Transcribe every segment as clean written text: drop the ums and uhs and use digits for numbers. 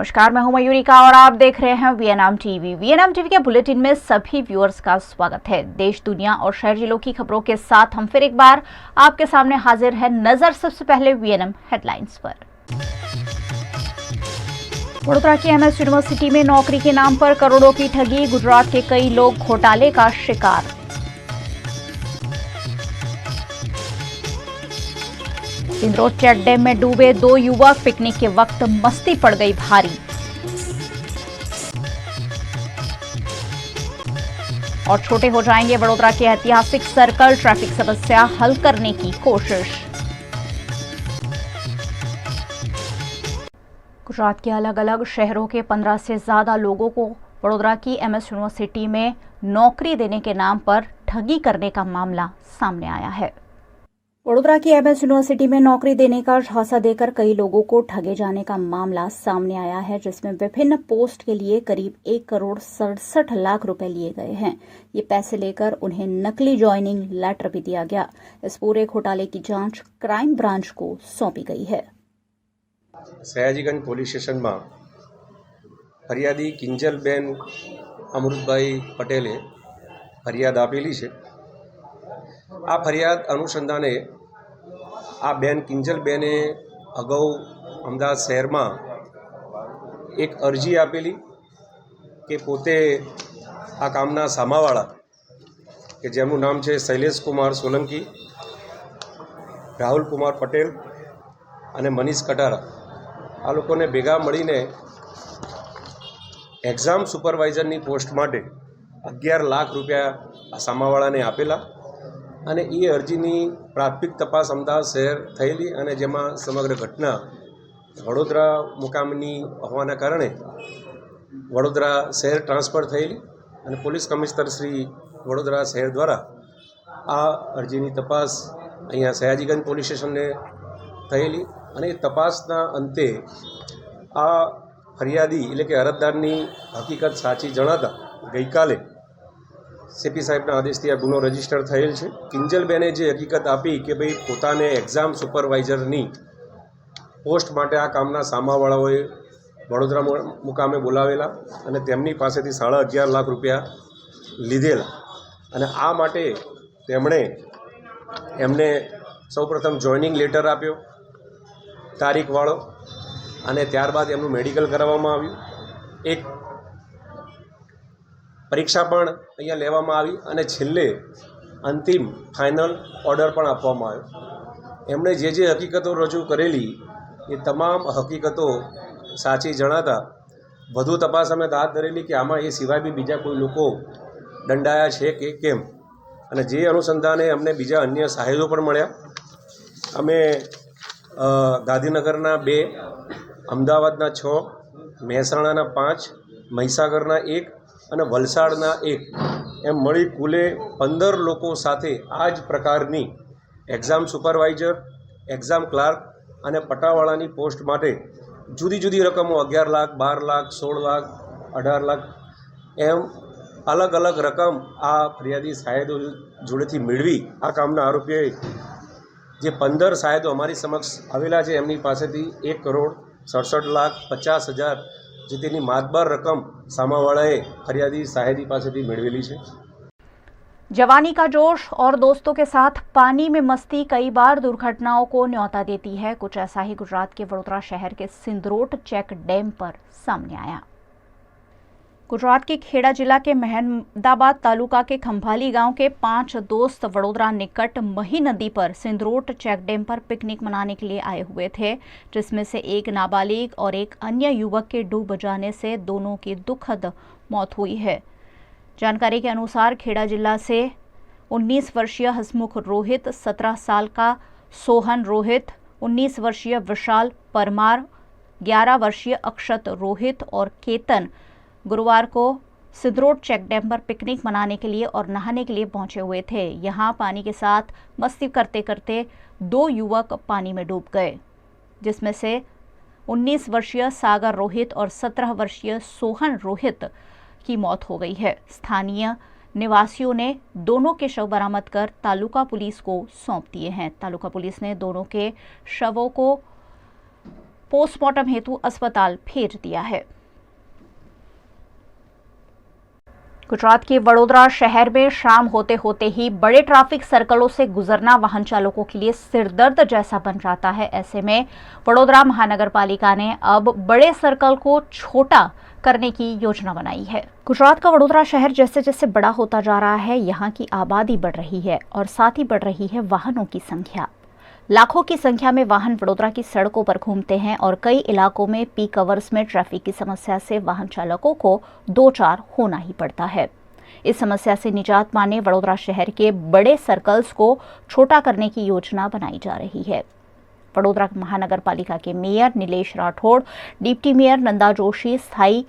नमस्कार, मैं हूं मयूरिका और आप देख रहे हैं वीएनएम टीवी। वीएनएम टीवी के बुलेटिन में सभी व्यूअर्स का स्वागत है। देश, दुनिया और शहर जिलों की खबरों के साथ हम फिर एक बार आपके सामने हाजिर है। नजर सबसे पहले वीएनएम हेडलाइंस पर। वडोदरा की एमएस यूनिवर्सिटी में नौकरी के नाम पर करोड़ों की ठगी, गुजरात के कई लोग घोटाले का शिकार। सिंदरोड चेक डैम में डूबे 2 युवक, पिकनिक के वक्त मस्ती पड़ गई भारी। और छोटे हो जाएंगे वडोदरा के ऐतिहासिक सर्कल, ट्रैफिक समस्या हल करने की कोशिश। गुजरात के अलग अलग शहरों के 15 से ज्यादा लोगों को वडोदरा की एमएस यूनिवर्सिटी में नौकरी देने के नाम पर ठगी करने का मामला सामने आया है। वडोदरा की एमएस यूनिवर्सिटी में नौकरी देने का झांसा देकर कई लोगों को ठगे जाने का मामला सामने आया है, जिसमें विभिन्न पोस्ट के लिए करीब 1,67,00,000 रुपए लिए गए हैं। ये पैसे लेकर उन्हें नकली ज्वाइनिंग लेटर भी दिया गया। इस पूरे घोटाले की जांच क्राइम ब्रांच को सौंपी गई है। सयाजीगंज पोलीस स्टेशन में फरियादी किंजलबेन अमृतभाई पटेले फरियाद आपेली है। आ फरियाद अनुसंधाने आ बेन किंजलबेने अगाऊ अमदावाद शहर में एक अरजी आपेली कि पोते आ कामना सामावाड़ा के जेमनु नाम है शैलेष कुमार सोलंकी, राहुल कुमार पटेल और मनीष कटारा, आ लोकोने भेगा मळीने एक्जाम सुपरवाइजरनी पोस्ट माटे 11 लाख रुपया आ सामावाळाने आपेला અને એ અરજીની પ્રાથમિક તપાસ અમદાવાદ શહેર થયેલી અને જેમાં સમગ્ર ઘટના વડોદરા મુકામની હોવાના કારણે વડોદરા શહેર ટ્રાન્સફર થયેલી અને પોલીસ કમિશનર શ્રી વડોદરા શહેર દ્વારા આ અરજીની તપાસ અહીંયા સયાજીગંજ પોલીસ સ્ટેશનને થયેલી અને તપાસના અંતે આ ફરિયાદી એટલે કે અરજદારની હકીકત સાચી જણાતા ગઈકાલે सीपी साहेबना आदेशथी आ गुनो रजिस्टर थयेल छे। किंजलबेने जे हकीकत आपी कि भाई पोताने एक्जाम सुपरवाइजरनी पोस्ट माटे आ कामना सामावाळाओए वडोदरा मुकामे बोलावेला अने तेमनी पासेथी 11.5 लाख रुपया लीधेला अने आ माटे तेमणे एमने सौप्रथम जॉइनिंग लेटर आप्यो तारीखवाळो अने त्यारबाद एमनुं मेडिकल कराववामां आव्युं। एक परीक्षा पण अहींया लेवामां आवी अने छेल्ले अंतिम फाइनल ऑर्डर पण आपवामां आव्यो। एमणे जे हकीकतो रजू करेली ए तमाम हकीकतो साची जणाता वधु तपास अमे हाथ धरेली कि आमां ए सिवाय बी बीजा कोई लोको दंडाया छे के केम, अने जे अनुसंधाने अमने बीजा अन्य साहेदो पण मळ्या। अमे गांधीनगरना 2, अमदावादना 6, મહેસાણાના 5, મહીસાગરના 1 અને વલસાડના 1 એમ મળી કુલે 15 લોકો સાથે આ જ પ્રકારની એક્ઝામ સુપરવાઇઝર, એક્ઝામ ક્લાર્ક અને પટાવાળાની પોસ્ટ માટે જુદી જુદી રકમો 11 લાખ, 12 લાખ, 16 લાખ, 18 લાખ એમ અલગ અલગ રકમ આ ફરિયાદી સાહેદો જોડેથી મેળવી આ કામના આરોપીઓએ જે 15 સાહેદો અમારી સમક્ષ આવેલા છે એમની પાસેથી 1,67,50,000 जितनी मातबार रकम सामावाड़ाए फरियादी साहेदी पासेथी मेळवेली छे। जवानी का जोश और दोस्तों के साथ पानी में मस्ती कई बार दुर्घटनाओं को न्योता देती है। कुछ ऐसा ही गुजरात के वडोदरा शहर के सिंदरोड चेक डैम पर सामने आया। गुजरात के खेड़ा जिला के महमदाबाद तालुका के खंभाली गांव के 5 दोस्त वडोदरा निकट मही नदी पर सिंदरोड चेक डैम पर पिकनिक मनाने के लिए आए हुए थे, जिसमें से एक नाबालिग और एक अन्य युवक के डूब जाने से दोनों की दुखद मौत हुई है। जानकारी के अनुसार खेड़ा जिला से 19 वर्षीय हसमुख रोहित, 17 साल का सोहन रोहित, 19 वर्षीय विशाल परमार, 11 वर्षीय अक्षत रोहित और केतन गुरुवार को सिंदरोड चेक डैम पर पिकनिक मनाने के लिए और नहाने के लिए पहुंचे हुए थे। यहां पानी के साथ मस्ती करते करते 2 युवक पानी में डूब गए, जिसमें से 19 वर्षीय सागर रोहित और 17 वर्षीय सोहन रोहित की मौत हो गई है। स्थानीय निवासियों ने दोनों के शव बरामद कर तालुका पुलिस को सौंप दिए हैं। तालुका पुलिस ने दोनों के शवों को पोस्टमार्टम हेतु अस्पताल भेज दिया है। गुजरात के वडोदरा शहर में शाम होते होते ही बड़े ट्रैफिक सर्कलों से गुजरना वाहन चालकों के लिए सिरदर्द जैसा बन जाता है। ऐसे में वडोदरा महानगर पालिका ने अब बड़े सर्कल को छोटा करने की योजना बनाई है। गुजरात का वडोदरा शहर जैसे जैसे बड़ा होता जा रहा है, यहाँ की आबादी बढ़ रही है और साथ ही बढ़ रही है वाहनों की संख्या। लाखों की संख्या में वाहन वडोदरा की सड़कों पर घूमते हैं और कई इलाकों में पीक आवर्स में ट्रैफिक की समस्या से वाहन चालकों को दो चार होना ही पड़ता है। इस समस्या से निजात पाने वडोदरा शहर के बड़े सर्कल्स को छोटा करने की योजना बनाई जा रही है। वडोदरा महानगर पालिका के mayor Nilesh Rathore, deputy mayor Nanda Joshi, स्थायी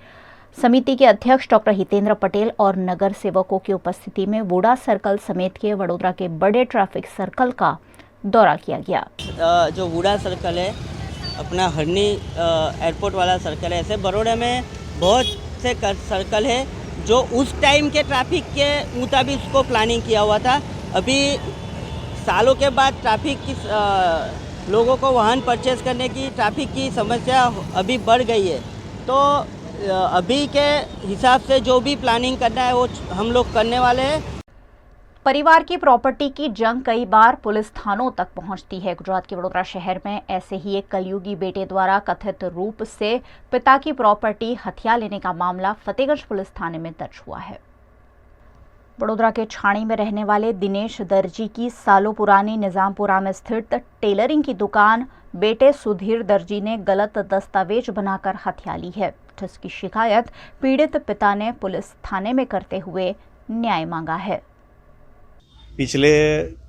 समिति के अध्यक्ष डॉक्टर हितेंद्र पटेल और नगर सेवकों की उपस्थिति में वुडा सर्कल समेत के वडोदरा के बड़े ट्रैफिक सर्कल का दौरा किया गया। जो वुडा सर्कल है, अपना हरनी एयरपोर्ट वाला सर्कल है, ऐसे बड़ौदा में बहुत से सर्कल है जो उस टाइम के ट्रैफिक के मुताबिक उसको प्लानिंग किया हुआ था। अभी सालों के बाद ट्रैफिक की लोगों को वाहन परचेज करने की ट्रैफिक की समस्या अभी बढ़ गई है, तो अभी के हिसाब से जो भी प्लानिंग करना है वो हम लोग करने वाले हैं। परिवार की प्रॉपर्टी की जंग कई बार पुलिस थानों तक पहुंचती है। गुजरात के वडोदरा शहर में ऐसे ही एक कलयुगी बेटे द्वारा कथित रूप से पिता की प्रॉपर्टी हथिया लेने का मामला फतेहगंज पुलिस थाने में दर्ज हुआ है। वडोदरा के छाणी में रहने वाले दिनेश दर्जी की सालों पुरानी निजामपुरा में स्थित टेलरिंग की दुकान बेटे सुधीर दर्जी ने गलत दस्तावेज बनाकर हथिया ली है, जिसकी शिकायत पीड़ित पिता ने पुलिस थाने में करते हुए न्याय मांगा है। पिछले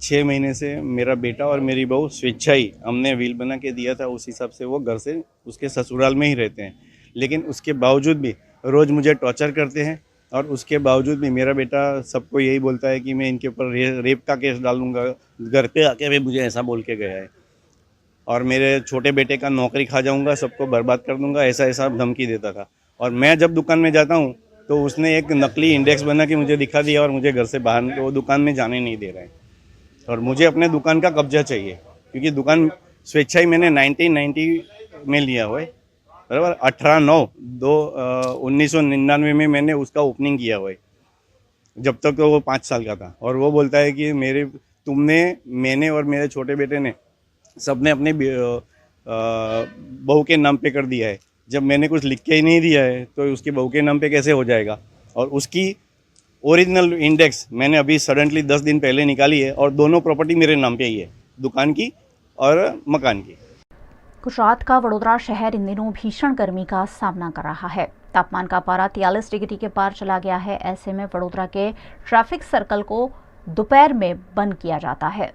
6 महीने से मेरा बेटा और मेरी बहू स्वेच्छाई हमने व्हील बना के दिया था, उस हिसाब से वो घर से उसके ससुराल में ही रहते हैं, लेकिन उसके बावजूद भी रोज़ मुझे टॉर्चर करते हैं और उसके बावजूद भी मेरा बेटा सबको यही बोलता है कि मैं इनके ऊपर रेप का केस डालूंगा। घर पे आके भी मुझे ऐसा बोल के गया है और मेरे छोटे बेटे का नौकरी खा जाऊंगा, सबको बर्बाद कर दूंगा, ऐसा ऐसा धमकी देता था। और मैं जब दुकान में जाता हूँ तो उसने एक नकली इंडेक्स बना के मुझे दिखा दिया और मुझे घर से बाहर वो दुकान में जाने नहीं दे रहा है। और मुझे अपने दुकान का कब्जा चाहिए, क्योंकि दुकान स्वेच्छाई मैंने 1990 में लिया हुआ है, बराबर। 1999 में मैंने उसका ओपनिंग किया हुआ है, जब तक तो वो 5 साल का था। और वो बोलता है कि मैंने और मेरे छोटे बेटे ने सबने अपने बहू के नाम पे कर दिया है। जब मैंने कुछ लिख के ही नहीं दिया है तो उसकी बहू के नाम पे कैसे हो जाएगा। और उसकी ओरिजिनल इंडेक्स मैंने अभी सडनली 10 दिन पहले निकाली है और दोनों प्रॉपर्टी मेरे नाम पे ही है, दुकान की और मकान की। गुजरात का वडोदरा शहर इन दिनों भीषण गर्मी का सामना कर रहा है। तापमान का पारा 43 डिग्री के पार चला गया है। ऐसे में वडोदरा के ट्रैफिक सर्कल को दोपहर में बंद किया जाता है।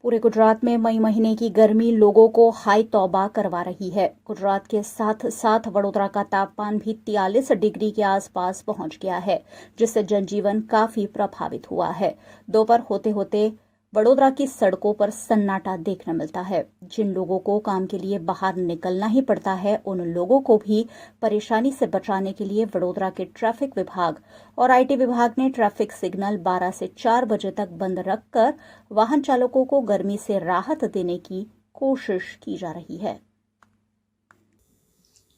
पूरे गुजरात में मई महीने की गर्मी लोगों को हाई तौबा करवा रही है। गुजरात के साथ साथ वडोदरा का तापमान भी 43 डिग्री के आसपास पहुंच गया है, जिससे जनजीवन काफी प्रभावित हुआ है। दोपहर होते होते वडोदरा की सड़कों पर सन्नाटा देखने मिलता है। जिन लोगों को काम के लिए बाहर निकलना ही पड़ता है, उन लोगों को भी परेशानी से बचाने के लिए वडोदरा के ट्रैफिक विभाग और आईटी विभाग ने ट्रैफिक सिग्नल 12 से 4 बजे तक बंद रखकर वाहन चालकों को गर्मी से राहत देने की कोशिश की जा रही है।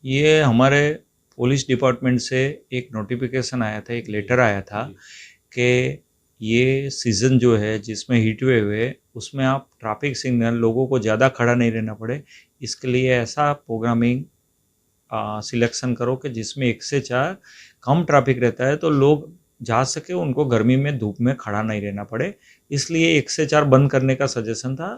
ये हमारे पुलिस डिपार्टमेंट से एक नोटिफिकेशन आया था, एक लेटर आया था कि ये सीज़न जो है जिसमें हीट वेव है उसमें आप ट्रैफिक सिग्नल लोगों को ज़्यादा खड़ा नहीं रहना पड़े, इसके लिए ऐसा प्रोग्रामिंग सिलेक्शन करो कि जिसमें 1 से 4 कम ट्रैफिक रहता है तो लोग जा सके, उनको गर्मी में धूप में खड़ा नहीं रहना पड़े। इसलिए 1 से 4 बंद करने का सजेशन था,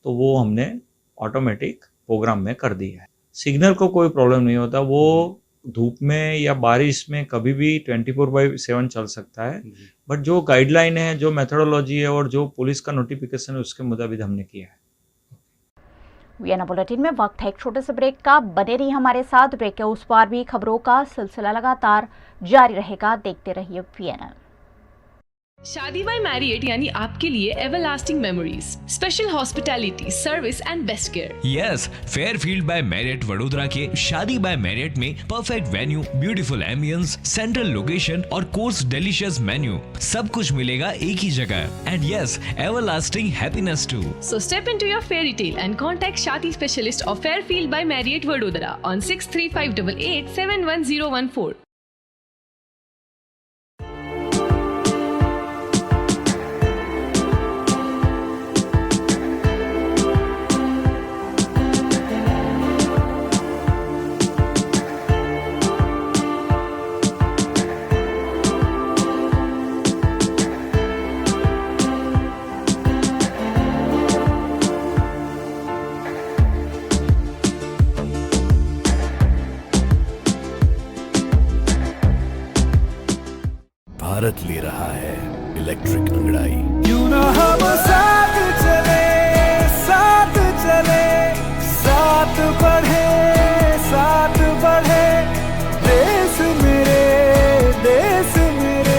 तो वो हमने ऑटोमेटिक प्रोग्राम में कर दिया है। सिग्नल को कोई प्रॉब्लम नहीं होता, वो धूप में या बारिश में कभी भी 24/7 चल सकता है। बट जो गाइडलाइन है, जो मेथोडोलॉजी है और जो पुलिस का नोटिफिकेशन है उसके मुताबिक हमने किया है। वीएनए बुलेटिन में वक्त है एक छोटे से ब्रेक का। बने रहिए हमारे साथ। ब्रेक के उस पार भी खबरों का सिलसिला लगातार जारी रहेगा। देखते रहिए वीएनए। शादी बाय मैरियट यानी आपके लिए everlasting memories, special hospitality, service and best care. Yes, Fairfield by Marriott Vadodara के शादी बाय मैरियट में perfect venue, beautiful ambience, central location और कोर्स डिलीशियस मेन्यू, सब कुछ मिलेगा एक ही जगह। And yes, everlasting happiness too. So step into your fairy tale and contact Shadi specialist of Fairfield by Marriott Vadodara on 63588 71014. Bharat ले रहा है इलेक्ट्रिक अंगड़ाई। क्यों ना हम साथ चले, साथ चले, साथ बढ़े, साथ बढ़े, देश मेरे, देश मेरे।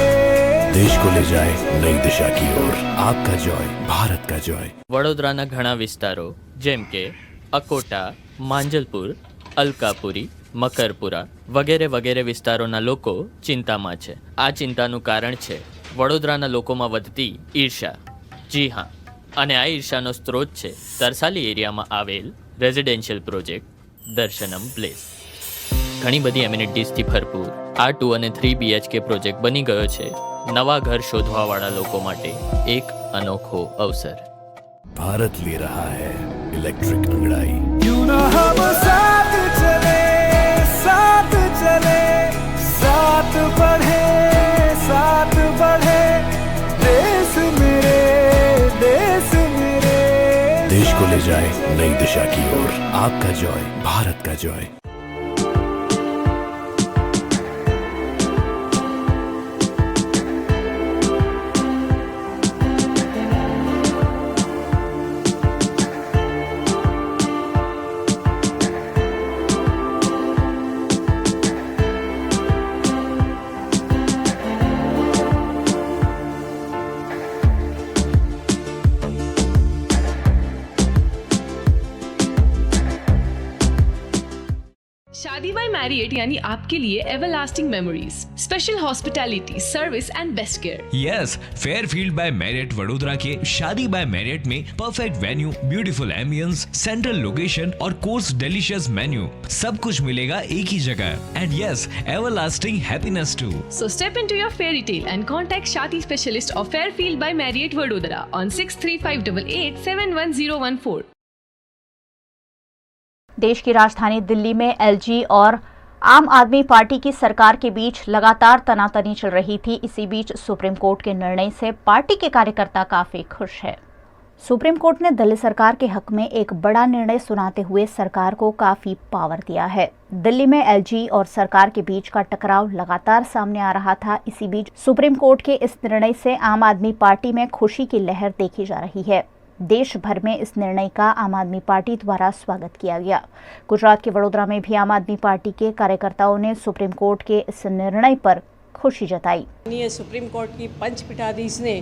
देश को ले जाए नई दिशा की ओर। आपका जॉय, भारत का जॉय। વડોદરાના ઘણા વિસ્તારો જેમ કે અકોટા, માંજલપુર, અલકાપુરી, મકરપુરા વગેરે વગેરે વિસ્તારોના લોકો ચિંતામાં છે। આ ચિંતાનું કારણ છે વડોદરાના લોકોમાં વધતી ઈર્ષા। જી હા, અને આ ઈર્ષાનો સ્ત્રોત છે તરસાલી એરિયામાં આવેલ રેઝિડેન્શિયલ પ્રોજેક્ટ દર્શનમ પ્લેસ। ઘણી બધી એમિનિટીઝથી ભરપૂર આ 2 અને 3 BHK પ્રોજેક્ટ બની ગયો છે નવા ઘર શોધવાવાળા લોકો માટે એક અનોખો અવસર। भारत ले रहा है इलेक्ट्रिक अंगड़ाई। क्यों ना हम साथ चले, साथ चले, साथ बढ़े, साथ बढ़े, देश मेरे, देश मेरे। देश को ले जाए नई दिशा की ओर। आपका जॉय, भारत का जॉय। शादी बाय मैरियट यानी आपके लिए everlasting memories, special hospitality, service and best care. Yes, Fairfield by Marriott Vadodara के शादी बाय मैरियट में perfect venue, beautiful ambience, central location और कोर्स डिलीशियस मेन्यू, सब कुछ मिलेगा एक ही जगह। And yes, everlasting happiness too. So step into your fairy tale and contact Shadi specialist of Fairfield by Marriott Vadodara on 63588 71014. देश की राजधानी दिल्ली में एलजी और आम आदमी पार्टी की सरकार के बीच लगातार तनातनी चल रही थी। इसी बीच सुप्रीम कोर्ट के निर्णय से पार्टी के कार्यकर्ता काफी खुश है। सुप्रीम कोर्ट ने दिल्ली सरकार के हक में एक बड़ा निर्णय सुनाते हुए सरकार को काफी पावर दिया है। दिल्ली में एलजी और सरकार के बीच का टकराव लगातार सामने आ रहा था। इसी बीच सुप्रीम कोर्ट के इस निर्णय से आम आदमी पार्टी में खुशी की लहर देखी जा रही है। देश भर में इस निर्णय का आम आदमी पार्टी द्वारा स्वागत किया गया। गुजरात के वडोदरा में भी आम आदमी पार्टी के कार्यकर्ताओं ने सुप्रीम कोर्ट के इस निर्णय पर खुशी जताई। सुप्रीम कोर्ट की पंचपीठाधीश ने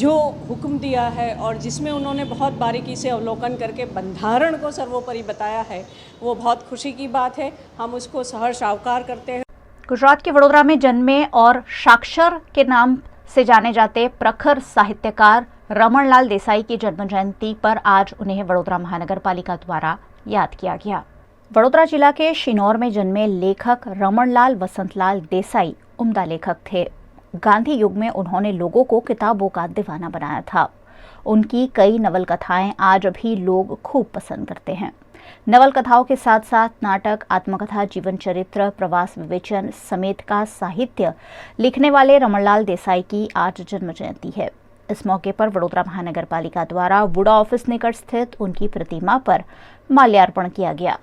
जो हुक्म दिया है और जिसमें उन्होंने बहुत बारीकी से अवलोकन करके बंधारण को सर्वोपरि बताया है, वो बहुत खुशी की बात है। हम उसको सहर्ष आवकार करते हैं। गुजरात के वडोदरा में जन्मे और साक्षर के नाम से जाने जाते प्रखर साहित्यकार रमणलाल देसाई की जन्म जयंती पर आज उन्हें वडोदरा महानगर पालिका द्वारा याद किया गया। वडोदरा जिला के शिनौर में जन्मे लेखक रमणलाल वसंतलाल देसाई उम्दा लेखक थे। गांधी युग में उन्होंने लोगों को किताबों का दीवाना बनाया था। उनकी कई नवलकथाएं आज भी लोग खूब पसंद करते हैं। नवलकथाओं के साथ साथ नाटक, आत्मकथा, जीवन चरित्र, प्रवास विवेचन समेत का साहित्य लिखने वाले रमणलाल देसाई की आज जन्म जयंती है। इस मौके पर वडोदरा महानगर पालिका द्वारा वुडा ऑफिस निकट स्थित उनकी प्रतिमा पर माल्यार्पण किया गया।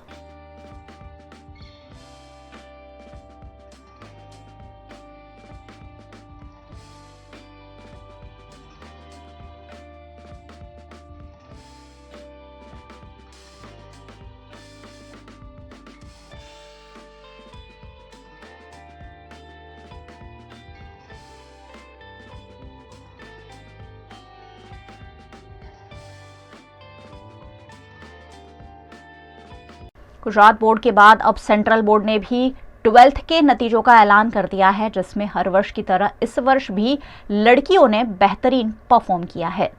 गुजरात बोर्ड के बाद अब सेंट्रल बोर्ड ने भी 12th के नतीजों का ऐलान कर दिया है, जिसमें हर वर्ष की तरह इस वर्ष भी लड़कियों ने बेहतरीन परफॉर्म किया है।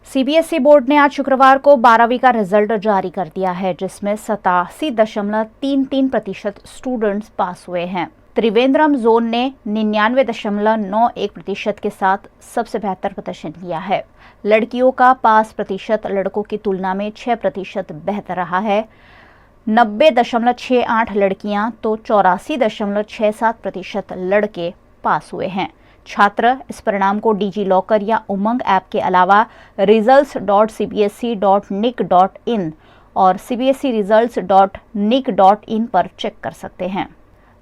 सीबीएसई बोर्ड ने आज शुक्रवार को 12वीं का रिजल्ट जारी कर दिया है, जिसमें 87.33% स्टूडेंट्स पास हुए हैं। त्रिवेंद्रम जोन ने 99.91% के साथ सबसे बेहतर प्रदर्शन किया है। लड़कियों का पास प्रतिशत लड़कों की तुलना में 6% बेहतर रहा है। 90.68 लड़कियां तो 84.67% लड़के पास हुए हैं। छात्र इस परिणाम को डिजी लॉकर या उमंग ऐप के अलावा results.cbse.nic.in और cbseresults.nic.in पर चेक कर सकते हैं।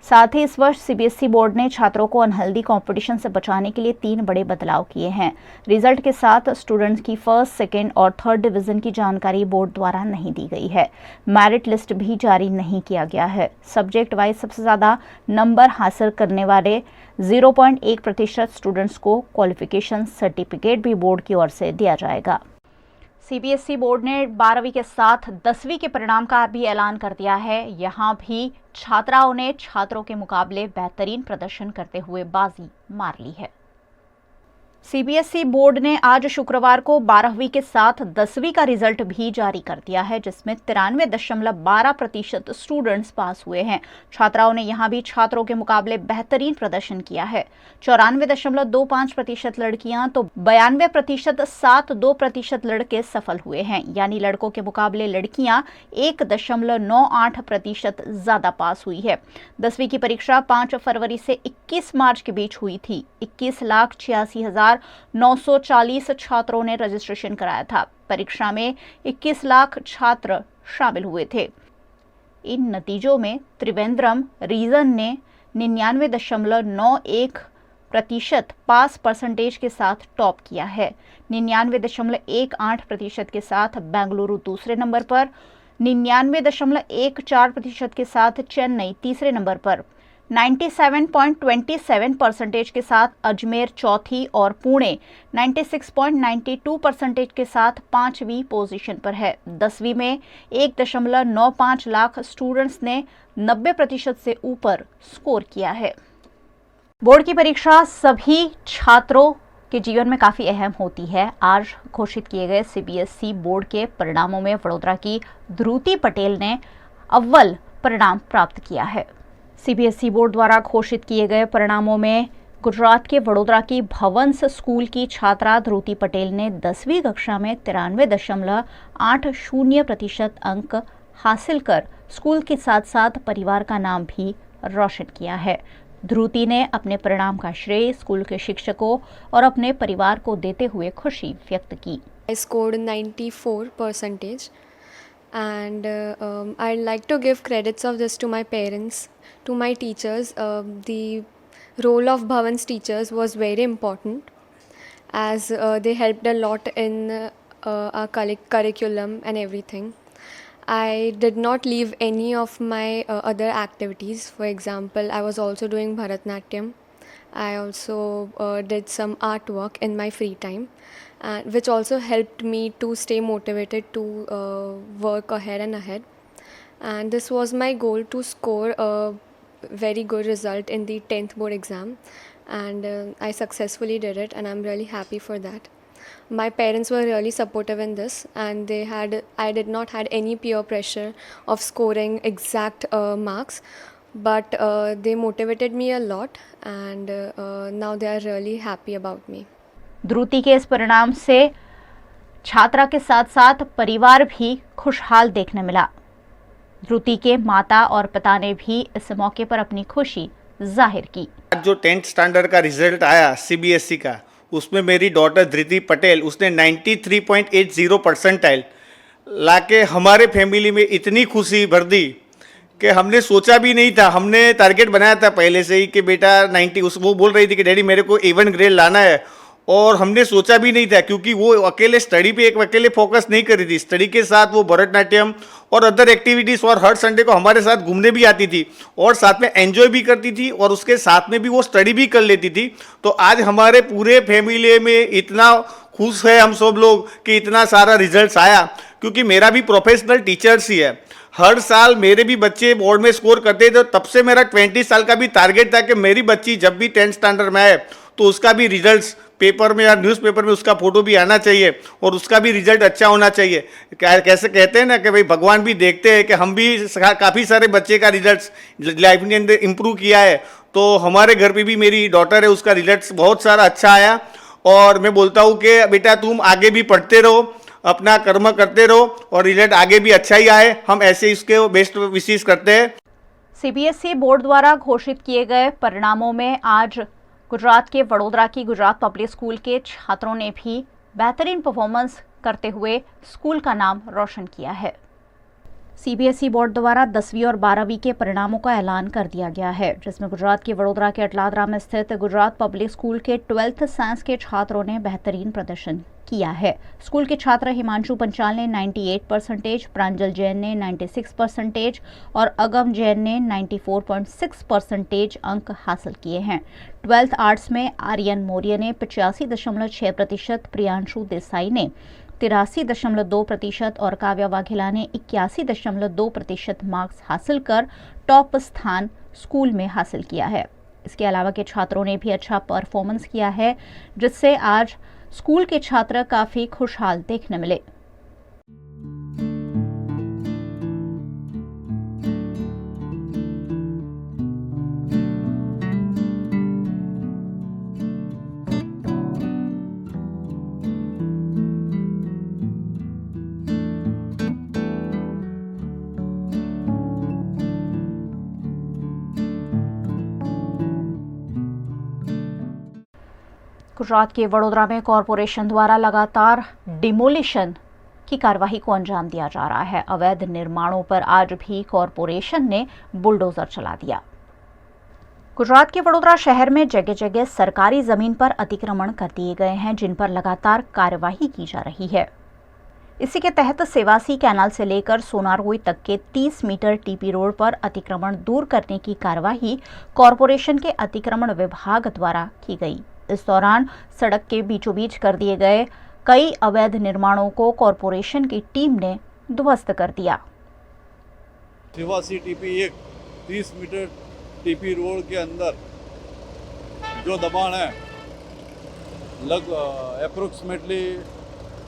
साथ ही इस वर्ष सीबीएसई बोर्ड ने छात्रों को अनहेल्दी कंपटीशन से बचाने के लिए 3 बड़े बदलाव किए हैं। रिजल्ट के साथ स्टूडेंट्स की फर्स्ट, सेकेंड और थर्ड डिवीजन की जानकारी बोर्ड द्वारा नहीं दी गई है। मेरिट लिस्ट भी जारी नहीं किया गया है। सब्जेक्ट वाइज सबसे ज्यादा नंबर हासिल करने वाले 0.1% स्टूडेंट्स को क्वालिफिकेशन सर्टिफिकेट भी बोर्ड की ओर से दिया जाएगा। सीबीएसई बोर्ड ने 12वीं के साथ 10वीं के परिणाम का भी ऐलान कर दिया है। यहां भी छात्राओं ने छात्रों के मुकाबले बेहतरीन प्रदर्शन करते हुए बाजी मार ली है। सीबीएसई बोर्ड ने आज शुक्रवार को 12वीं के साथ 10वीं का रिजल्ट भी जारी कर दिया है, जिसमें 93.12% स्टूडेंट्स पास हुए हैं। छात्राओं ने यहां भी छात्रों के मुकाबले बेहतरीन प्रदर्शन किया है। 94.25% लड़कियां तो 92.72% लड़के सफल हुए हैं, यानी लड़कों के मुकाबले लड़कियां 1.98% ज्यादा पास हुई है। 10वीं की परीक्षा 5 फरवरी से 21 मार्च के बीच हुई थी। 21,86,940 छात्रों ने रजिस्ट्रेशन कराया था। परीक्षा में 21 लाख छात्र शामिल हुए थे। इन नतीजों में त्रिवेंद्रम रीजन ने 99.91% पास परसेंटेज के साथ टॉप किया है। 99.18% के साथ बेंगलुरु दूसरे नंबर पर, 99.14% के साथ चेन्नई तीसरे नंबर पर, 97.27% के साथ अजमेर चौथी और पुणे 96.92% के साथ 5वीं पोजीशन पर है। 10वीं में 1.95 लाख स्टूडेंट्स ने 90% से ऊपर स्कोर किया है। बोर्ड की परीक्षा सभी छात्रों के जीवन में काफ़ी अहम होती है। आज घोषित किए गए सीबीएसई बोर्ड के परिणामों में वडोदरा की ध्रुति पटेल ने अव्वल परिणाम प्राप्त किया है। सीबीएसई बोर्ड द्वारा घोषित किए गए परिणामों में गुजरात के वडोदरा की भवंस स्कूल की छात्रा ध्रुति पटेल ने 10वीं कक्षा में 93.80% अंक हासिल कर स्कूल के साथ साथ परिवार का नाम भी रोशन किया है। ध्रुति ने अपने परिणाम का श्रेय स्कूल के शिक्षकों और अपने परिवार को देते हुए खुशी व्यक्त की। I scored 94%. And I'd like to give credits of this to my parents, to my teachers. The role of Bhavan's teachers was very important as they helped a lot in our curriculum and everything. I did not leave any of my other activities. For example, I was also doing Bharatnatyam. I also did some artwork in my free time, which also helped me to stay motivated to work ahead and ahead. And this was my goal, to score a very good result in the 10th board exam, and I successfully did it, and I'm really happy for that. My parents were really supportive in this, and I did not had any peer pressure of scoring exact marks, but they motivated me a lot, and now they are really happy about me. Dhruti के इस परिणाम से छात्रा के साथ साथ परिवार भी खुशहाल देखने मिला। ध्रुति के माता और पिता ने भी इस मौके पर अपनी खुशी जाहिर की। जो 10th स्टैंडर्ड का रिजल्ट आया सीबीएसई का, उसमें मेरी डॉटर ध्रुति पटेल उसने 93.80 परसेंटाइल लाके हमारे फैमिली में इतनी खुशी भर दी कि हमने सोचा भी नहीं था। हमने टारगेट बनाया था पहले से ही कि बेटा 90, वो बोल रही थी कि डैडी मेरे को A1 ग्रेड लाना है, और हमने सोचा भी नहीं था क्योंकि वो अकेले स्टडी पे अकेले फोकस नहीं कर रही थी। स्टडी के साथ वो भरतनाट्यम और अदर एक्टिविटीज़, और हर संडे को हमारे साथ घूमने भी आती थी और साथ में एंजॉय भी करती थी, और उसके साथ में भी वो स्टडी भी कर लेती थी। तो आज हमारे पूरे फैमिली में इतना खुश है हम सब लोग कि इतना सारा रिजल्ट्स आया, क्योंकि मेरा भी प्रोफेशनल टीचर्स ही है। हर साल मेरे भी बच्चे बोर्ड में स्कोर करते थे, तब से मेरा 20 साल का भी टारगेट था कि मेरी बच्ची जब भी 10th स्टैंडर्ड में आए तो उसका भी रिजल्ट्स पेपर में या न्यूज़पेपर में उसका फोटो भी आना चाहिए और उसका भी रिजल्ट अच्छा होना चाहिए। कैसे कहते हैं ना कि भाई भगवान भी देखते हैं कि हम भी काफ़ी सारे बच्चे का रिजल्ट्स लाइफ के अंदर इम्प्रूव किया है। तो हमारे घर पे भी मेरी डॉटर है, उसका रिजल्ट बहुत सारा अच्छा आया और मैं बोलता हूँ कि बेटा तुम आगे भी पढ़ते रहो, अपना कर्म करते रहो और रिजल्ट आगे भी अच्छा ही आए। हम ऐसे इसके बेस्ट विशेष करते हैं। सीबीएसई बोर्ड द्वारा घोषित किए गए परिणामों में आज गुजरात के वडोदरा की गुजरात पब्लिक स्कूल के छात्रों ने भी बेहतरीन परफॉर्मेंस करते हुए स्कूल का नाम रोशन किया है। सीबीएसई बोर्ड द्वारा 10वीं और 12वीं के परिणामों का ऐलान कर दिया गया है, जिसमें गुजरात के वडोदरा के अटलादरा में स्थित गुजरात पब्लिक स्कूल के 12th साइंस के छात्रों ने बेहतरीन प्रदर्शन किया है। स्कूल के छात्र हिमांशु पंचाल ने 98%, प्रांजल जैन ने 96% और अगम जैन ने 94.6% अंक हासिल किए हैं। 12th आर्ट्स में आर्यन मौर्य ने 85.6%, प्रियांशु देसाई ने 83.2% और काव्या वाघेला ने 81.2% मार्क्स हासिल कर टॉप स्थान स्कूल में हासिल किया है। इसके अलावा के छात्रों ने भी अच्छा परफॉर्मेंस किया है, जिससे आज स्कूल के छात्र काफी खुशहाल देखने मिले। गुजरात के वडोदरा में कॉरपोरेशन द्वारा लगातार डिमोलिशन की कार्रवाई को अंजाम दिया जा रहा है। अवैध निर्माणों पर आज भी कॉरपोरेशन ने बुलडोजर चला दिया। गुजरात के वडोदरा शहर में जगह जगह सरकारी जमीन पर अतिक्रमण कर दिए गए हैं, जिन पर लगातार कार्रवाई की जा रही है। इसी के तहत सेवासी कैनाल से लेकर सोनारगोई तक के 30 मीटर टीपी रोड पर अतिक्रमण दूर करने की कार्रवाई कॉरपोरेशन के अतिक्रमण विभाग द्वारा की गई। इस दौरान सड़क के बीचों बीच कर दिए गए कई अवैध निर्माणों को कॉरपोरेशन की टीम ने ध्वस्त कर दिया। सेवासी टीपी 1 30 मीटर टीपी रोड के अंदर जो दबाण है अप्रोक्सीमेटली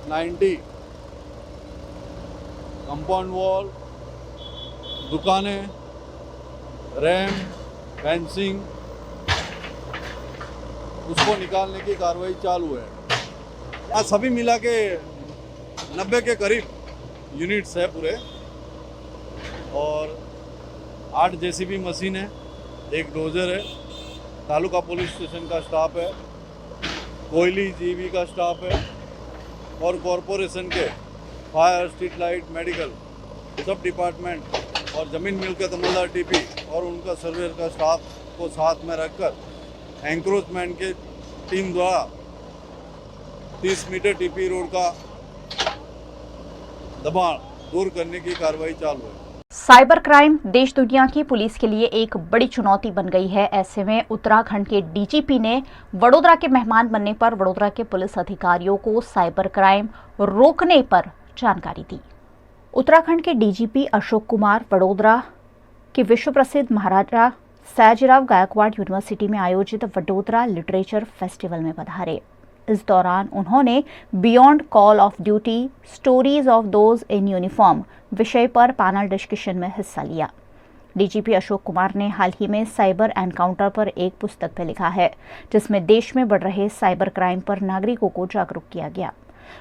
90 कंपाउंड वॉल, दुकानें, रैम, फेंसिंग, उसको निकालने की कार्रवाई चालू है। आज सभी मिला के 90 के करीब यूनिट्स है पूरे और 8 जेसीबी मशीन है, 1 डोजर है, तालुका पुलिस स्टेशन का स्टाफ है, कोयली जीबी का स्टाफ है और कॉरपोरेशन के फायर, स्ट्रीट लाइट, मेडिकल सब डिपार्टमेंट और ज़मीन मिलकत अमलदार टीपी और उनका सर्वेयर का स्टाफ को साथ में रखकर एंक्रोचमेंट के टीम द्वारा 30 मीटर टीपी रोड का दबाण दूर करने की कार्रवाई चालू है। साइबर क्राइम देश दुनिया की पुलिस के लिए एक बड़ी चुनौती बन गई है। ऐसे में उत्तराखंड के डीजीपी ने वडोदरा के मेहमान बनने पर वडोदरा के पुलिस अधिकारियों को साइबर क्राइम रोकने पर जानकारी दी। उत्तराखंड के डीजीपी अशोक कुमार वडोदरा के विश्व प्रसिद्ध महाराजा सयाजीराव गायकवाड़ यूनिवर्सिटी में आयोजित वडोदरा लिटरेचर फेस्टिवल में पधारे। इस दौरान उन्होंने beyond call of duty stories of those in uniform विषय पर पैनल डिस्कशन में हिस्सा लिया। डीजीपी अशोक कुमार ने हाल ही में साइबर एनकाउंटर पर एक पुस्तक भी लिखा है, जिसमें देश में बढ़ रहे साइबर क्राइम पर नागरिकों को जागरूक किया गया।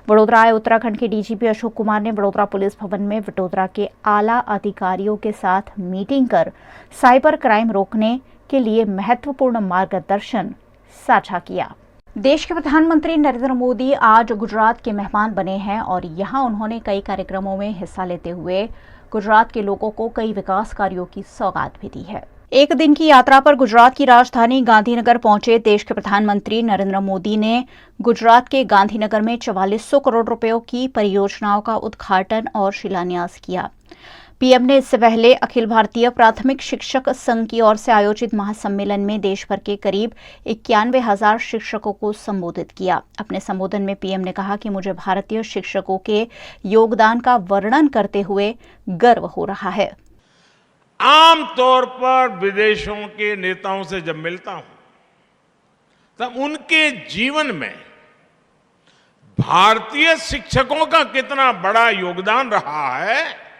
वडोदरा आए उत्तराखंड के डीजीपी अशोक कुमार ने वडोदरा पुलिस भवन में वडोदरा के आला अधिकारियों के साथ मीटिंग कर साइबर क्राइम रोकने के लिए महत्वपूर्ण मार्गदर्शन साझा किया। देश के प्रधानमंत्री नरेंद्र मोदी आज गुजरात के मेहमान बने हैं और यहां उन्होंने कई कार्यक्रमों में हिस्सा लेते हुए गुजरात के लोगों को कई विकास कार्यों की सौगात भी दी है। एक दिन की यात्रा पर गुजरात की राजधानी गांधीनगर पहुंचे देश के प्रधानमंत्री नरेंद्र मोदी ने गुजरात के गांधीनगर में 4400 करोड़ रुपयों की परियोजनाओं का उद्घाटन और शिलान्यास किया। पीएम ने इससे पहले अखिल भारतीय प्राथमिक शिक्षक संघ की ओर से आयोजित महासम्मेलन में देश भर के करीब 91,000 शिक्षकों को संबोधित किया। अपने संबोधन में पीएम ने कहा कि मुझे भारतीय शिक्षकों के योगदान का वर्णन करते हुए गर्व हो रहा है। आम तौर पर विदेशों के नेताओं से जब मिलता हूं तब उनके जीवन में भारतीय शिक्षकों का कितना बड़ा योगदान रहा है,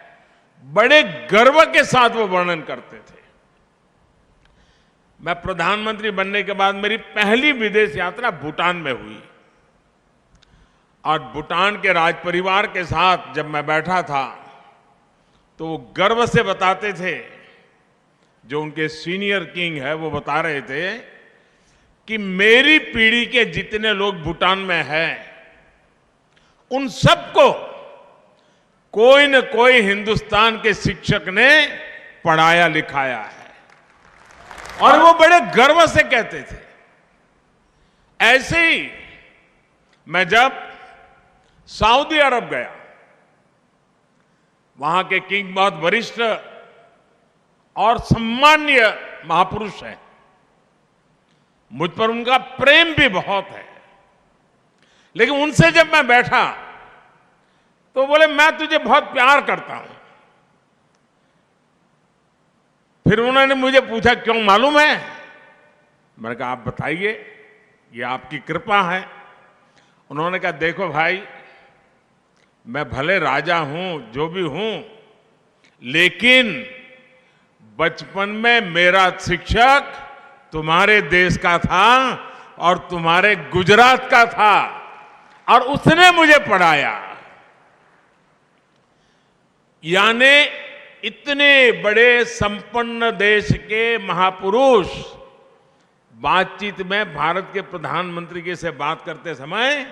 बड़े गर्व के साथ वो वर्णन करते थे। मैं प्रधानमंत्री बनने के बाद मेरी पहली विदेश यात्रा भूटान में हुई और भूटान के राज परिवार के साथ जब मैं बैठा था तो वो गर्व से बताते थे, जो उनके सीनियर किंग है वो बता रहे थे कि मेरी पीढ़ी के जितने लोग भूटान में हैं उन सबको कोई न कोई हिंदुस्तान के शिक्षक ने पढ़ाया लिखाया है, और वो बड़े गर्व से कहते थे। ऐसे ही मैं जब सऊदी अरब गया, वहां के किंग बहुत वरिष्ठ और सम्मान्य महापुरुष हैं, मुझ पर उनका प्रेम भी बहुत है, लेकिन उनसे जब मैं बैठा तो बोले मैं तुझे बहुत प्यार करता हूं। फिर उन्होंने मुझे पूछा क्यों मालूम है? मैंने कहा आप बताइए, ये आपकी कृपा है। उन्होंने कहा देखो भाई, मैं भले राजा हूं, जो भी हूं, लेकिन बचपन में मेरा शिक्षक तुम्हारे देश का था और तुम्हारे गुजरात का था, और उसने मुझे पढ़ाया। यानी इतने बड़े संपन्न देश के महापुरुष बातचीत में भारत के प्रधानमंत्री के से बात करते समय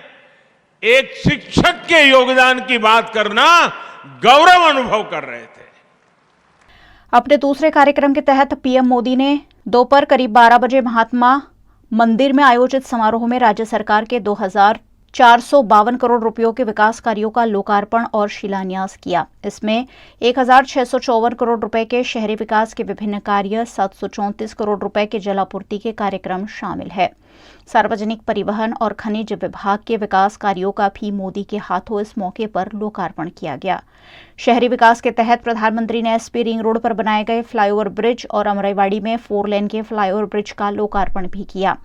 एक शिक्षक के योगदान की बात करना गौरव अनुभव कर रहे थे। अपने दूसरे कार्यक्रम के तहत पीएम मोदी ने दोपहर करीब 12 बजे महात्मा मंदिर में आयोजित समारोह में राज्य सरकार के 2,452 करोड़ रुपयों के विकास कार्यों का लोकार्पण और शिलान्यास किया। इसमें 1,654 करोड़ रुपए के शहरी विकास के विभिन्न कार्य, 734 करोड़ रुपए के जलापूर्ति के कार्यक्रम शामिल है। सार्वजनिक परिवहन और खनिज विभाग के विकास कार्यों का भी मोदी के हाथों इस मौके पर लोकार्पण किया गया। शहरी विकास के तहत प्रधानमंत्री ने एसपी रिंग रोड पर बनाए गए फ्लाईओवर ब्रिज और अमराईवाड़ी में 4 लेन के फ्लाईओवर ब्रिज का लोकार्पण भी किया।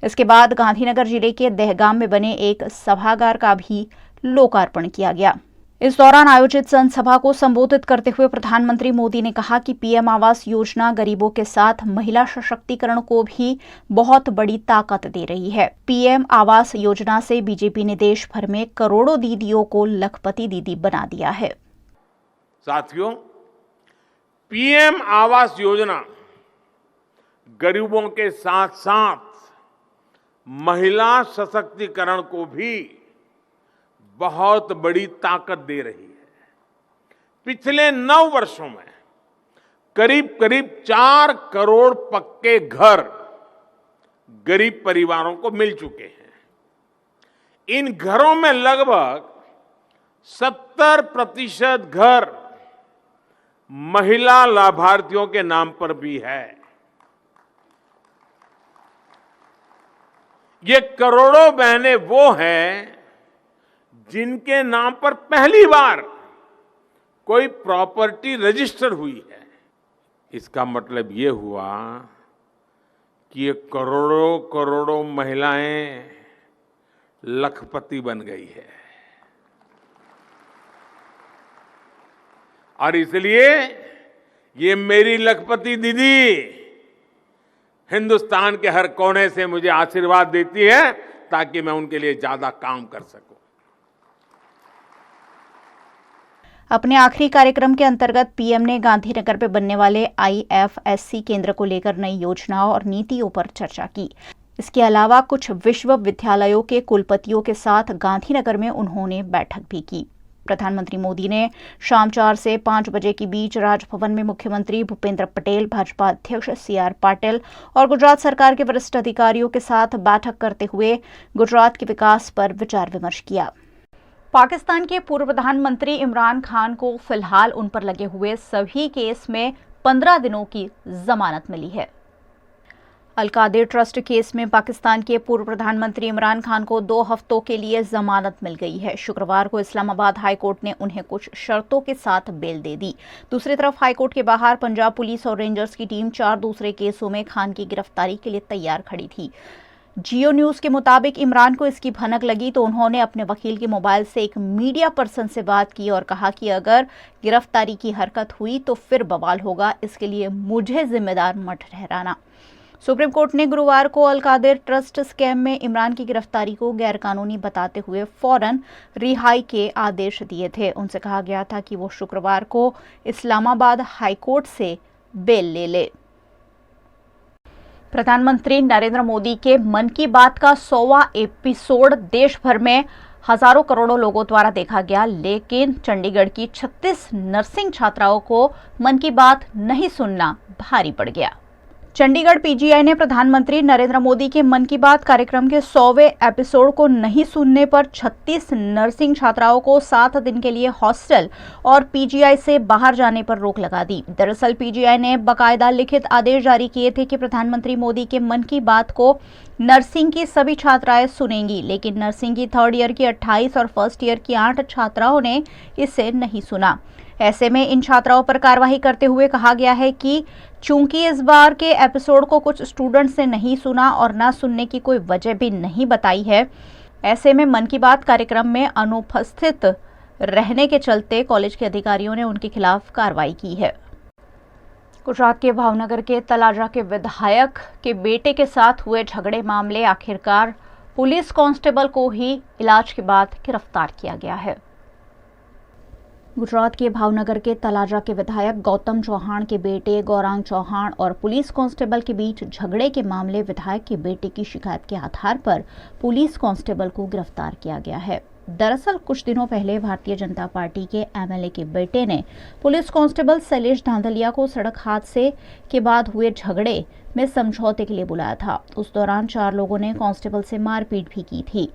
इसके बाद गांधीनगर जिले के दहगाम में बने एक सभागार का भी लोकार्पण किया गया। इस दौरान आयोजित जनसभा को संबोधित करते हुए प्रधानमंत्री मोदी ने कहा कि पीएम आवास योजना गरीबों के साथ महिला सशक्तिकरण को भी बहुत बड़ी ताकत दे रही है। पीएम आवास योजना से बीजेपी ने देश भर में करोड़ों दीदियों को लखपति दीदी बना दिया है। साथियों, पीएम आवास योजना गरीबों के साथ साथ महिला सशक्तिकरण को भी बहुत बड़ी ताकत दे रही है। पिछले 9 वर्षों में करीब 4 करोड़ पक्के घर गरीब परिवारों को मिल चुके हैं। इन घरों में लगभग 70% घर महिला लाभार्थियों के नाम पर भी है। ये करोड़ों बहनें वो हैं जिनके नाम पर पहली बार कोई प्रॉपर्टी रजिस्टर हुई है। इसका मतलब ये हुआ कि ये करोड़ों करोड़ों महिलाएं लखपति बन गई है, और इसलिए ये मेरी लखपति दीदी हिंदुस्तान के हर कोने से मुझे आशीर्वाद देती है ताकि मैं उनके लिए ज्यादा काम कर सकूं। अपने आखिरी कार्यक्रम के अंतर्गत पीएम ने गांधीनगर में बनने वाले आईएफएससी केंद्र को लेकर नई योजनाओं और नीतियों पर चर्चा की। इसके अलावा कुछ विश्वविद्यालयों के कुलपतियों के साथ गांधीनगर में उन्होंने बैठक भी की। प्रधानमंत्री मोदी ने शाम 4 से 5 बजे के बीच राजभवन में मुख्यमंत्री भूपेंद्र पटेल, भाजपा अध्यक्ष सीआर पाटिल और गुजरात सरकार के वरिष्ठ अधिकारियों के साथ बैठक करते हुए गुजरात के विकास पर विचार विमर्श किया। पाकिस्तान के पूर्व प्रधानमंत्री इमरान खान को फिलहाल उन पर लगे हुए सभी केस में 15 दिनों की जमानत मिली है। अलकादिर ट्रस्ट केस में पाकिस्तान के पूर्व प्रधानमंत्री इमरान खान को 2 हफ्तों के लिए जमानत मिल गई है। शुक्रवार को इस्लामाबाद हाईकोर्ट ने उन्हें कुछ शर्तों के साथ बेल दे दी। दूसरी तरफ हाईकोर्ट के बाहर पंजाब पुलिस और रेंजर्स की टीम 4 दूसरे केसों में खान की गिरफ्तारी के लिए तैयार खड़ी थी। जियो न्यूज के मुताबिक इमरान को इसकी भनक लगी तो उन्होंने अपने वकील के मोबाइल से एक मीडिया पर्सन से बात की और कहा कि अगर गिरफ्तारी की हरकत हुई तो फिर बवाल होगा, इसके लिए मुझे जिम्मेदार मत ठहराना। सुप्रीम कोर्ट ने गुरुवार को अलकादिर ट्रस्ट स्कैम में इमरान की गिरफ्तारी को गैरकानूनी बताते हुए फौरन रिहाई के आदेश दिए थे। उनसे कहा गया था कि वो शुक्रवार को इस्लामाबाद हाईकोर्ट से बेल ले ले। प्रधानमंत्री नरेंद्र मोदी के मन की बात का 100वां एपिसोड देश भर में हजारों करोड़ों लोगों द्वारा देखा गया, लेकिन चंडीगढ़ की 36 नर्सिंग छात्राओं को मन की बात नहीं सुनना भारी पड़ गया। चंडीगढ़ पीजीआई ने प्रधानमंत्री नरेंद्र मोदी के मन की बात कार्यक्रम के 100वें एपिसोड को नहीं सुनने पर 36 नर्सिंग छात्राओं को 7 दिन के लिए हॉस्टल और पीजीआई से बाहर जाने पर रोक लगा दी। दरअसल पीजीआई ने बाकायदा लिखित आदेश जारी किए थे कि प्रधानमंत्री मोदी के मन की बात को नर्सिंग की सभी छात्राएं सुनेंगी, लेकिन नर्सिंग की 3rd ईयर की 28 और 1st ईयर की 8 छात्राओं ने इसे नहीं सुना। ऐसे में इन छात्राओं पर कार्रवाई करते हुए कहा गया है कि चूंकि इस बार के एपिसोड को कुछ स्टूडेंट्स ने नहीं सुना और ना सुनने की कोई वजह भी नहीं बताई है, ऐसे में मन की बात कार्यक्रम में अनुपस्थित रहने के चलते कॉलेज के अधिकारियों ने उनके खिलाफ कार्रवाई की है। गुजरात के भावनगर के तलाजा के विधायक के बेटे के साथ हुए झगड़े मामले आखिरकार पुलिस कांस्टेबल को ही इलाज के बाद गिरफ्तार किया गया है। गुजरात के भावनगर के तलाजा के विधायक गौतम चौहान के बेटे गौरांग चौहान और पुलिस कांस्टेबल के बीच झगड़े के मामले विधायक के बेटे की शिकायत के आधार पर पुलिस कांस्टेबल को गिरफ्तार किया गया है। दरअसल कुछ दिनों पहले भारतीय जनता पार्टी के एमएलए के बेटे ने पुलिस कांस्टेबल शैलेश धांधलिया को सड़क हादसे के बाद हुए झगड़े में समझौते के लिए बुलाया था। उस दौरान 4 लोगों ने कांस्टेबल से मारपीट भी की थी।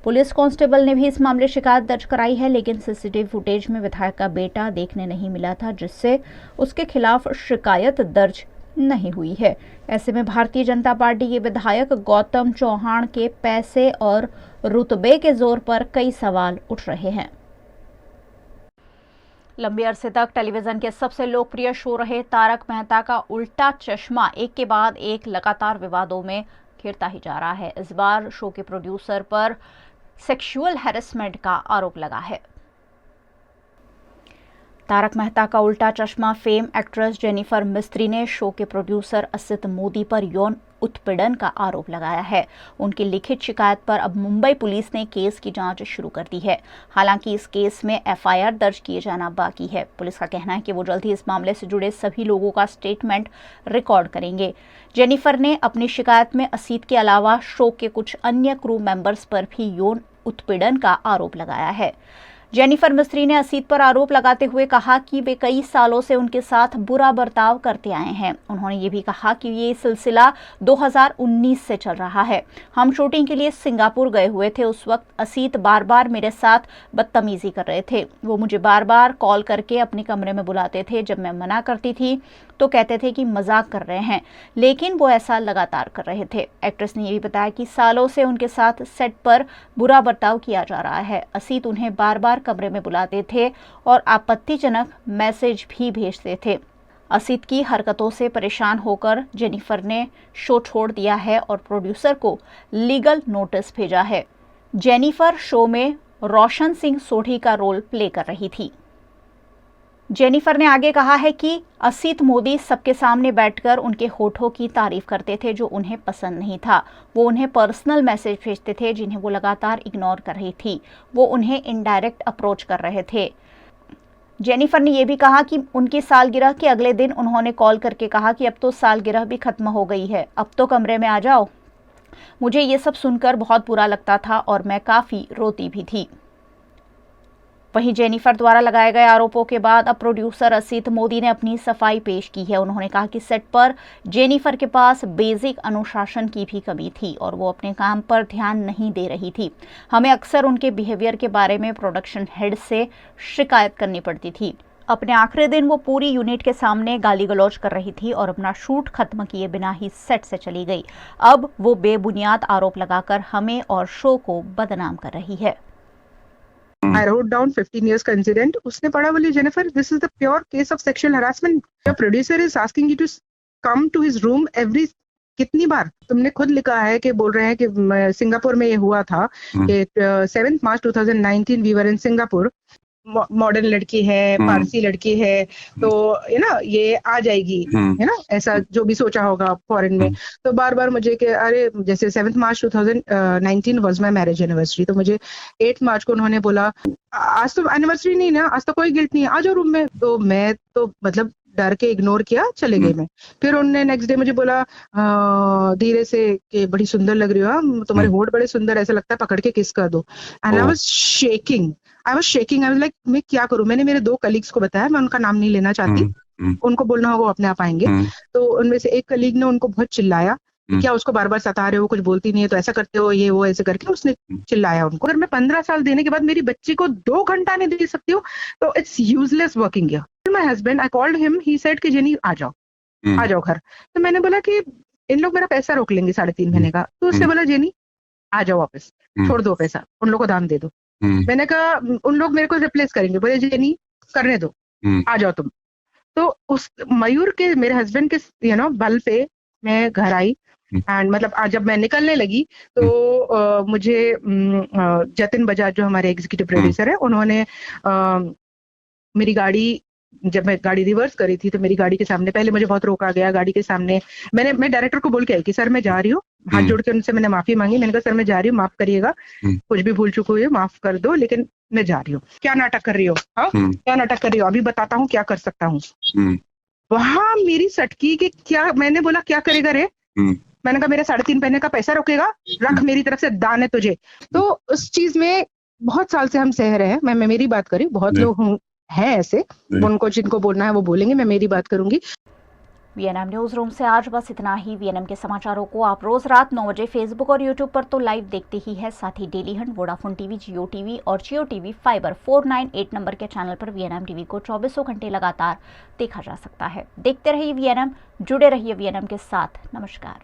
पुलिस कांस्टेबल ने भी इस मामले शिकायत दर्ज कराई है, लेकिन सीसीटीवी फुटेज में विधायक का बेटा देखने नहीं मिला था, जिससे उसके खिलाफ शिकायत दर्ज नहीं हुई है। ऐसे में भारतीय जनता पार्टी के विधायक गौतम चौहान के पैसे और रुतबे के जोर पर कई सवाल उठ रहे हैं। लंबे अरसे तक टेलीविजन के सबसे लोकप्रिय शो रहे तारक मेहता का उल्टा चश्मा एक के बाद एक लगातार विवादों में घिरता ही जा रहा है। इस बार शो के प्रोड्यूसर पर सेक्सुअल हैरेसमेंट का आरोप लगा है। तारक मेहता का उल्टा चश्मा फेम एक्ट्रेस जेनिफर मिस्त्री ने शो के प्रोड्यूसर असित मोदी पर यौन उत्पीड़न का आरोप लगाया है। उनकी लिखित शिकायत पर अब मुंबई पुलिस ने केस की जांच शुरू कर दी है। हालांकि इस केस में एफआईआर दर्ज किए जाना बाकी है। पुलिस का कहना है कि वो जल्द ही इस मामले से जुड़े सभी लोगों का स्टेटमेंट रिकॉर्ड करेंगे। जेनिफर ने अपनी शिकायत में असित के अलावा शो के कुछ अन्य क्रू मेंबर्स पर भी यौन उत्पीड़न का आरोप लगाया है। जेनिफर मिस्त्री ने असित पर आरोप लगाते हुए कहा कि वे कई सालों से उनके साथ बुरा बर्ताव करते आए हैं। उन्होंने ये भी कहा कि ये सिलसिला 2019 से चल रहा है। हम शूटिंग के लिए सिंगापुर गए हुए थे। उस वक्त असित बार बार मेरे साथ बदतमीजी कर रहे थे। वो मुझे बार बार कॉल करके अपने कमरे में बुलाते थे। जब मैं मना करती थी तो कहते थे कि मजाक कर रहे हैं, लेकिन वो ऐसा लगातार कर रहे थे। एक्ट्रेस ने ये भी बताया कि सालों से उनके साथ सेट पर बुरा बर्ताव किया जा रहा है। असित उन्हें बार बार कमरे में बुलाते थे और आपत्तिजनक मैसेज भी भेजते थे। असित की हरकतों से परेशान होकर जेनिफर ने शो छोड़ दिया है और प्रोड्यूसर को लीगल नोटिस भेजा है। जेनिफर शो में रोशन सिंह सोढ़ी का रोल प्ले कर रही थी। जेनिफर ने आगे कहा है कि असित मोदी सबके सामने बैठकर उनके होठों की तारीफ करते थे, जो उन्हें पसंद नहीं था। वो उन्हें पर्सनल मैसेज भेजते थे जिन्हें वो लगातार इग्नोर कर रही थी। वो उन्हें इनडायरेक्ट अप्रोच कर रहे थे। जेनिफर ने यह भी कहा कि उनकी सालगिरह के अगले दिन उन्होंने कॉल करके कहा कि अब तो सालगिरह भी खत्म हो गई है, अब तो कमरे में आ जाओ। मुझे ये सब सुनकर बहुत बुरा लगता था और मैं काफ़ी रोती भी थी। वहीं जेनिफर द्वारा लगाए गए आरोपों के बाद अब प्रोड्यूसर असित मोदी ने अपनी सफाई पेश की है। उन्होंने कहा कि सेट पर जेनिफर के पास बेसिक अनुशासन की भी कमी थी और वो अपने काम पर ध्यान नहीं दे रही थी। हमें अक्सर उनके बिहेवियर के बारे में प्रोडक्शन हेड से शिकायत करनी पड़ती थी। अपने आखिरी दिन वो पूरी यूनिट के सामने गाली गलौज कर रही थी और अपना शूट खत्म किए बिना ही सेट से चली गई। अब वो बेबुनियाद आरोप लगाकर हमें और शो को बदनाम कर रही है। I wrote down 15 years का इंसिडेंट। उसने पढ़ा, बोली Jennifer this is the pure case of sexual harassment. Your producer is asking you to come to his room every, कितनी बार तुमने खुद लिखा है कि बोल रहे हैं कि सिंगापुर में ये हुआ था कि 7 March 2019 we were in Singapore. Modern लड़की है, पारसी लड़की है, तो है ना ये आ जाएगी, है ना, ऐसा जो भी सोचा होगा फॉरेन में। तो बार बार मुझे कि अरे जैसे 7 March 2019 was my marriage anniversary, तो मुझे 8 मार्च को उन्होंने बोला आज तो एनिवर्सरी नहीं ना, आज तो कोई गिल्ट नहीं है, आ जाओ रूम में। तो मैं तो मतलब डर के इग्नोर किया, चले गए मैं। फिर उन्होंने नेक्स्ट डे मुझे बोला धीरे से कि बड़ी सुंदर लग रही हो, तुम्हारे होठ बड़े सुंदर, ऐसा लगता है पकड़ के किस कर दो। And I was shaking, I was like मैं क्या करूं। मैंने मेरे 2 कलीग्स को बताया, मैं उनका नाम नहीं लेना चाहती, उनको बोलना होगा वो अपने आप आएंगे। तो उनमें से एक कलीग ने उनको बहुत चिल्लाया, क्या उसको बार बार सता रहे हो, कुछ बोलती नहीं है तो ऐसा करते हो, ये वो ऐसे करके उसने चिल्लाया उनको। अगर मैं 15 साल देने के बाद मेरी बच्ची को 2 घंटा नहीं दे सकती हूँ तो it's useless working here. My husband, I called him, he said कि जेनी आ जाओ घर। तो मैंने बोला कि इन लोग मेरा पैसा रोक लेंगे 3.5 महीने का। तो उसने बोला जेनी आ जाओ वापस, छोड़ दो पैसा, उन लोग को दाम दे दो। मैंने कहा उन लोग मेरे को रिप्लेस करेंगे। बोले जेनी करने दो, आ जाओ तुम। तो उस मयूर के, मेरे हस्बैंड के बल पे मैं घर आई। एंड मतलब आज जब मैं निकलने लगी तो मुझे जतिन बजाज जो हमारे एग्जीक्यूटिव प्रोड्यूसर है, उन्होंने मेरी गाड़ी, जब मैं गाड़ी रिवर्स करी थी तो मेरी गाड़ी के सामने पहले मुझे बहुत रोका गया। गाड़ी के सामने मैं डायरेक्टर को बोल के आई कि सर मैं जा रही हूँ, हाथ जोड़ के उनसे मैंने माफी मांगी। मैंने कहा सर मैं जा रही हूँ, माफ करिएगा, कुछ भी भूल चुकी हुई माफ कर दो, लेकिन मैं जा रही हूँ। क्या नाटक कर रही हो? हाँ क्या नाटक कर रही हो? अभी बताता हूँ क्या कर सकता हूँ। वहां मेरी सटकी कि क्या, मैंने बोला क्या करेगा रे? मैंने कहा मेरे 3.5 महीने का पैसा रोकेगा, रख मेरी तरफ से दान है तुझे। तो उस चीज में बहुत साल से हम सह रहे हैं। मैं मेरी बात करी, बहुत लोग हैं ऐसे, उनको जिनको बोलना है वो बोलेंगे, मैं मेरी बात करूंगी। वीएनएम न्यूज रूम से आज बस इतना ही। वीएनएम के समाचारों को आप रोज रात 9 बजे फेसबुक और यूट्यूब पर तो लाइव देखते ही है, साथ ही डेली हंट, वोडाफोन टीवी, जियो टीवी और जियो टीवी फाइबर 498 नंबर के चैनल पर वीएनएम टीवी को 24 घंटे लगातार देखा जा सकता है। देखते रहिए वीएनएम, जुड़े रहिए वीएनएम के साथ। नमस्कार।